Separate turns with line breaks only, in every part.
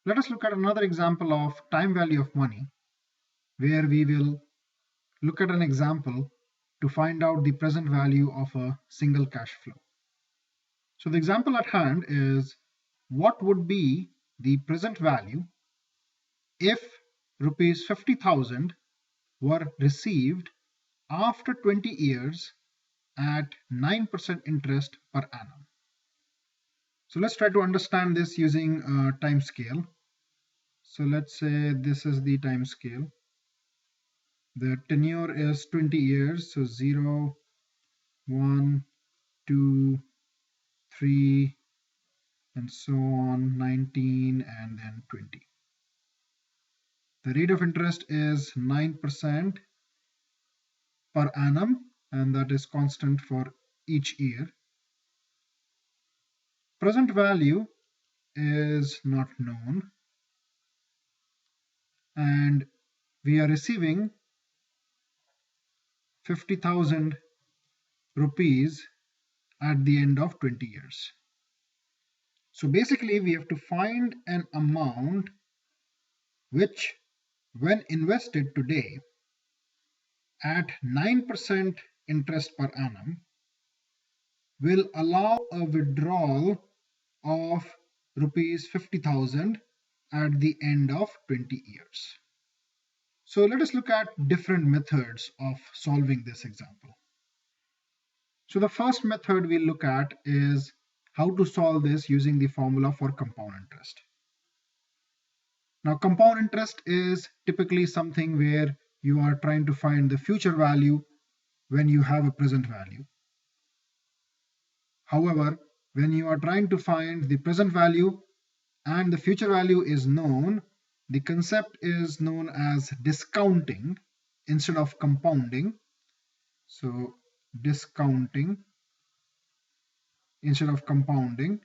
Let us look at another example of time value of money, where we will look at an example to find out the present value of a single cash flow. So the example at hand is, what would be the present value if rupees 50,000 were received after 20 years at 9% interest per annum. So let's try to understand this using a time scale. So let's say this is the time scale. The tenure is 20 years. So 0, 1, 2, 3, and so on, 19, and then 20. The rate of interest is 9% per annum, and that is constant for each year. Present value is not known, and we are receiving 50,000 rupees at the end of 20 years. So basically we have to find an amount which, when invested today at 9% interest per annum, will allow a withdrawal of rupees 50,000 at the end of 20 years. So let us look at different methods of solving this example. So the first method we'll look at is how to solve this using the formula for compound interest. Now, compound interest is typically something where you are trying to find the future value when you have a present value. However, when you are trying to find the present value and the future value is known, the concept is known as discounting instead of compounding. So discounting instead of compounding.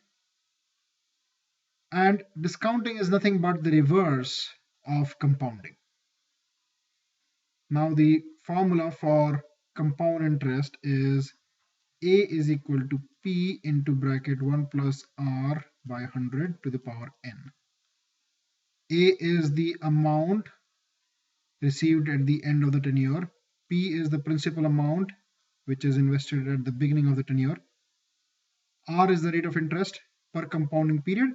And discounting is nothing but the reverse of compounding. Now the formula for compound interest is A is equal to P into bracket 1 plus R by 100 to the power N. A is the amount received at the end of the tenure. P is the principal amount which is invested at the beginning of the tenure. R is the rate of interest per compounding period,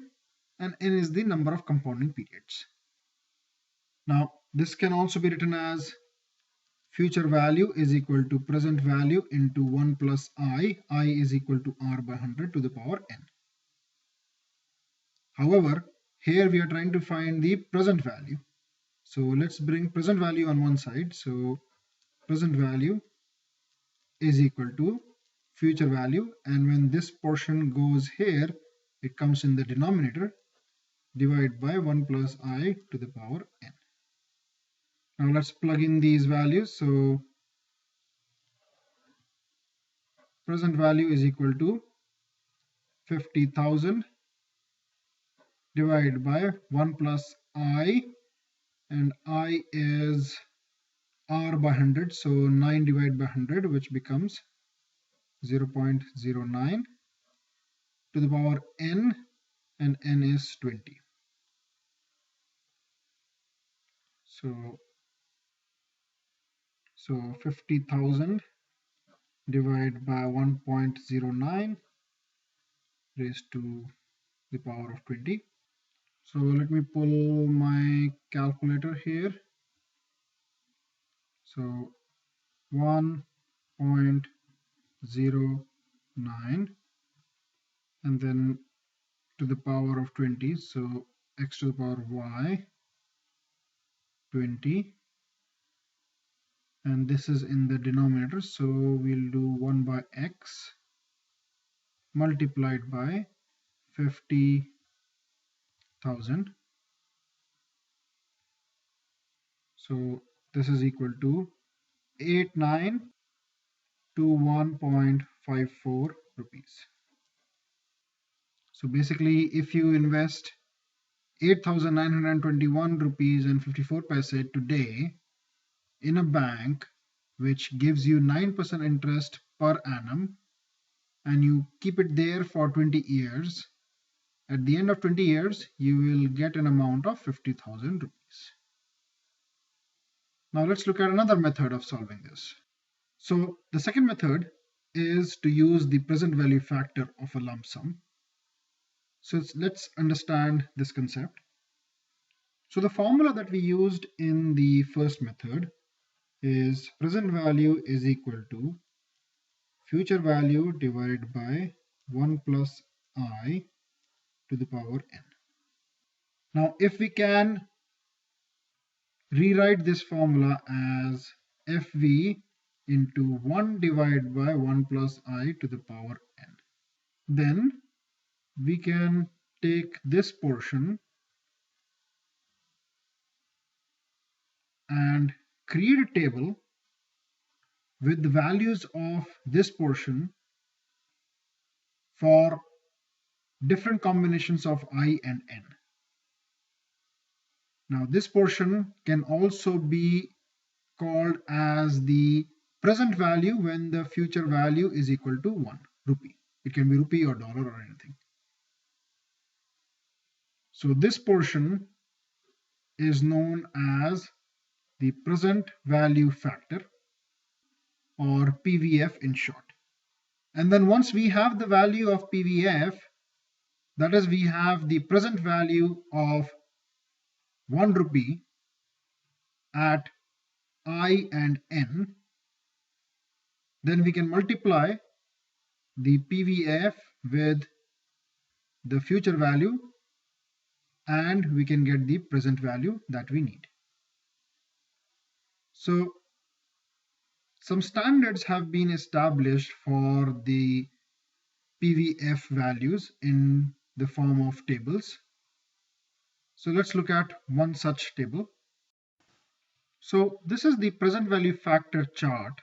and N is the number of compounding periods. Now this can also be written as future value is equal to present value into 1 plus I is equal to R by 100 to the power N. However, here we are trying to find the present value. So let's bring present value on one side. So present value is equal to future value, and when this portion goes here, it comes in the denominator, divided by 1 plus I to the power N. Now let's plug in these values. So present value is equal to 50,000 divided by 1 plus I, and I is R by 100, so 9 divided by 100, which becomes 0.09 to the power N, and N is 20. So 50,000 divided by 1.09 raised to the power of 20. So let me pull my calculator here. So 1.09 and then to the power of 20, so x to the power of y 20, and this is in the denominator, so we'll do 1 by x multiplied by 50,000. So this is equal to 8921.54 rupees. So basically, if you invest 8,921 rupees and 54 paise today in a bank which gives you 9% interest per annum, and you keep it there for 20 years, At the end of 20 years, you will get an amount of 50,000 rupees. Now let's look at another method of solving this. So the second method is to use the present value factor of a lump sum. So let's understand this concept. So the formula that we used in the first method is present value is equal to future value divided by 1 plus I to the power n. Now if we can rewrite this formula as fv into 1 divided by 1 plus I to the power n, then we can take this portion and create a table with the values of this portion for different combinations of I and n. Now this portion can also be called as the present value when the future value is equal to 1 rupee. It can be rupee or dollar or anything. So this portion is known as the present value factor, or PVF in short. And then once we have the value of PVF, that is, we have the present value of 1 rupee at I and n, then we can multiply the PVF with the future value and we can get the present value that we need. So some standards have been established for the PVF values in the form of tables. So let's look at one such table. So this is the present value factor chart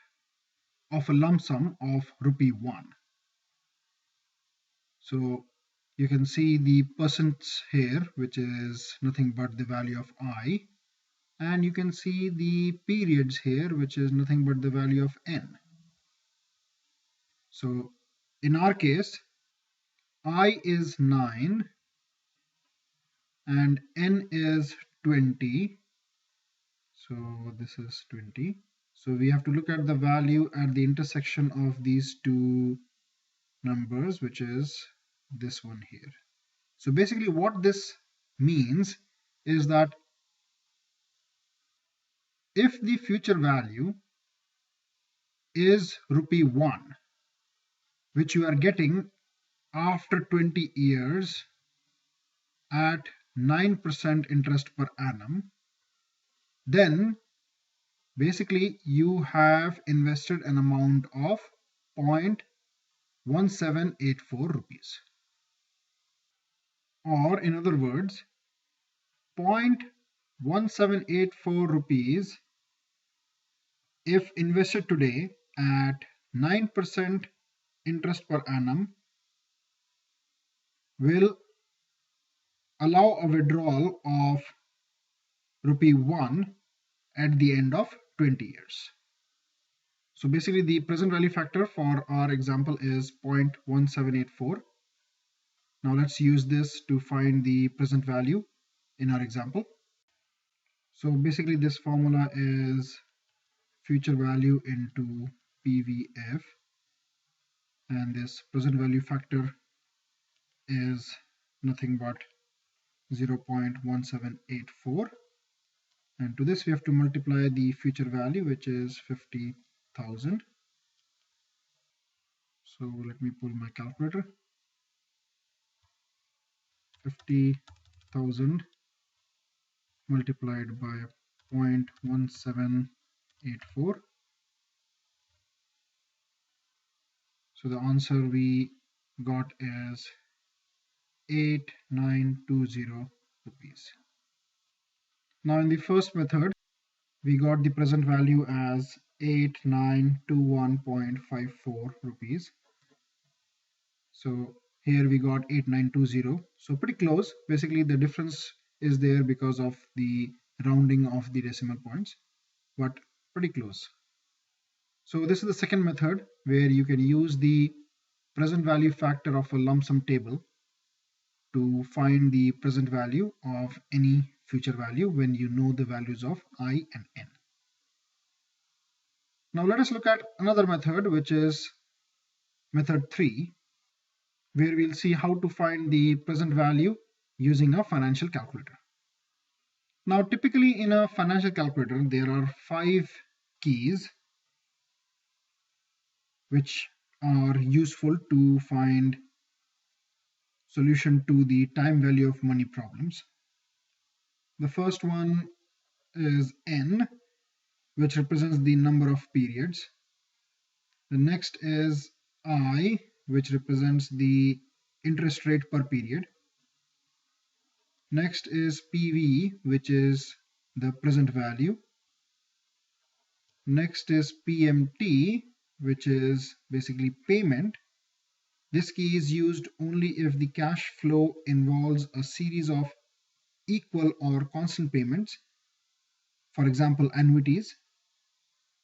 of a lump sum of rupee 1. So you can see the percents here, which is nothing but the value of I, and you can see the periods here, which is nothing but the value of n. So in our case, I is 9 and n is 20. So this is 20. So we have to look at the value at the intersection of these two numbers, which is this one here. So basically what this means is that if the future value is rupee 1, which you are getting after 20 years at 9% interest per annum, then basically you have invested an amount of 0.1784 rupees. Or in other words, 0.1784 rupees, if invested today at 9% interest per annum, will allow a withdrawal of rupee 1 at the end of 20 years. So basically the present value factor for our example is 0.1784. Now let's use this to find the present value in our example. So basically this formula is future value into PVF, and this present value factor is nothing but 0.1784, and to this we have to multiply the future value, which is 50,000. So let me pull my calculator. 50,000 multiplied by 0.1784. So the answer we got is 8920 rupees. Now in the first method, we got the present value as 8921.54 rupees. So here we got 8920. So pretty close. Basically the difference is there because of the rounding of the decimal points, but pretty close. So this is the second method where you can use the present value factor of a lump sum table to find the present value of any future value when you know the values of I and N. Now let us look at another method, which is method 3, where we'll see how to find the present value using a financial calculator. Now typically in a financial calculator there are 5 keys which are useful to find solution to the time value of money problems. The first one is N, which represents the number of periods. The next is I, which represents the interest rate per period. Next is PV, which is the present value. Next is PMT, which is basically payment. This key is used only if the cash flow involves a series of equal or constant payments, for example, annuities.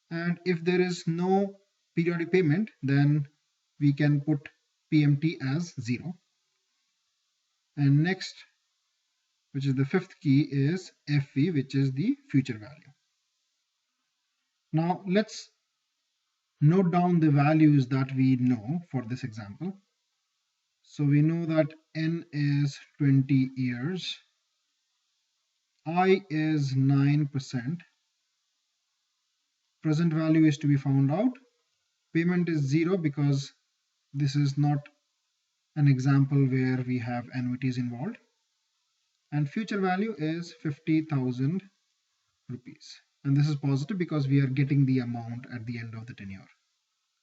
And if there is no periodic payment, then we can put PMT as 0. And next, which is the fifth key, is FV, which is the future value. Now let's note down the values that we know for this example. So we know that N is 20 years, I is 9%, present value is to be found out, payment is 0 because this is not an example where we have annuities involved, and future value is 50,000 rupees, and this is positive because we are getting the amount at the end of the tenure.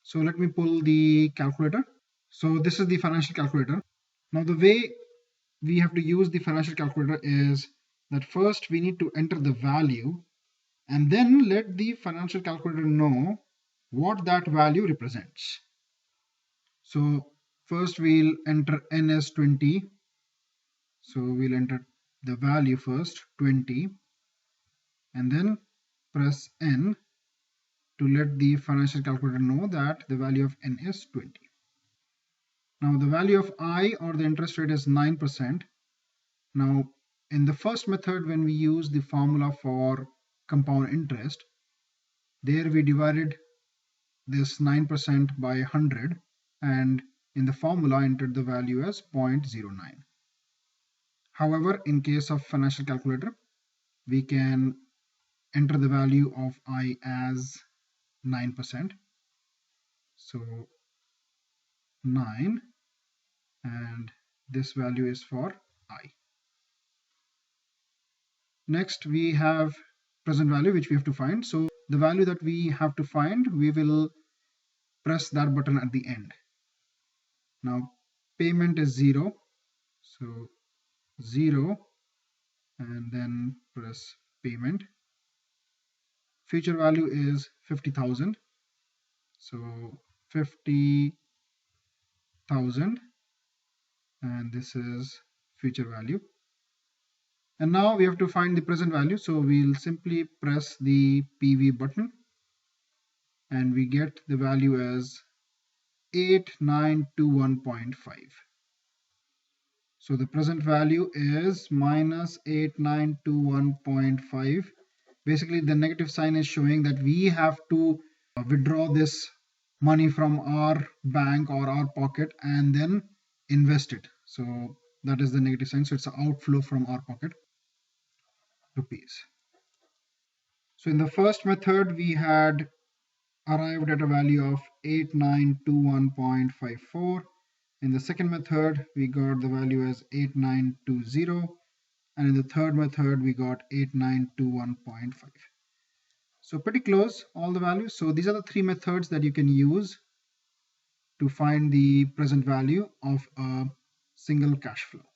So let me pull the calculator. So this is the financial calculator. Now the way we have to use the financial calculator is that first we need to enter the value and then let the financial calculator know what that value represents. So first we'll enter N as 20. So we'll enter the value first, 20, and then press N to let the financial calculator know that the value of N is 20. Now the value of I, or the interest rate, is 9%. Now in the first method, when we use the formula for compound interest, there we divided this 9% by 100, and in the formula entered the value as 0.09. However, in case of financial calculator, we can enter the value of I as 9%. So 9, and this value is for I. Next we have present value, which we have to find. So the value that we have to find, we will press that button at the end. Now payment is 0, so 0, and then press payment. Future value is 50,000, so 50,000, and this is future value. And now we have to find the present value, so we'll simply press the PV button and we get the value as 8921.5. So the present value is minus 8921.5. Basically the negative sign is showing that we have to withdraw this money from our bank or our pocket and then invest it. So that is the negative sign. So it's an outflow from our pocket, rupees. So in the first method we had arrived at a value of 8921.54. In the second method we got the value as 8920, and in the third method we got 8921.5. So pretty close, all the values. So these are the 3 methods that you can use to find the present value of a single cash flow.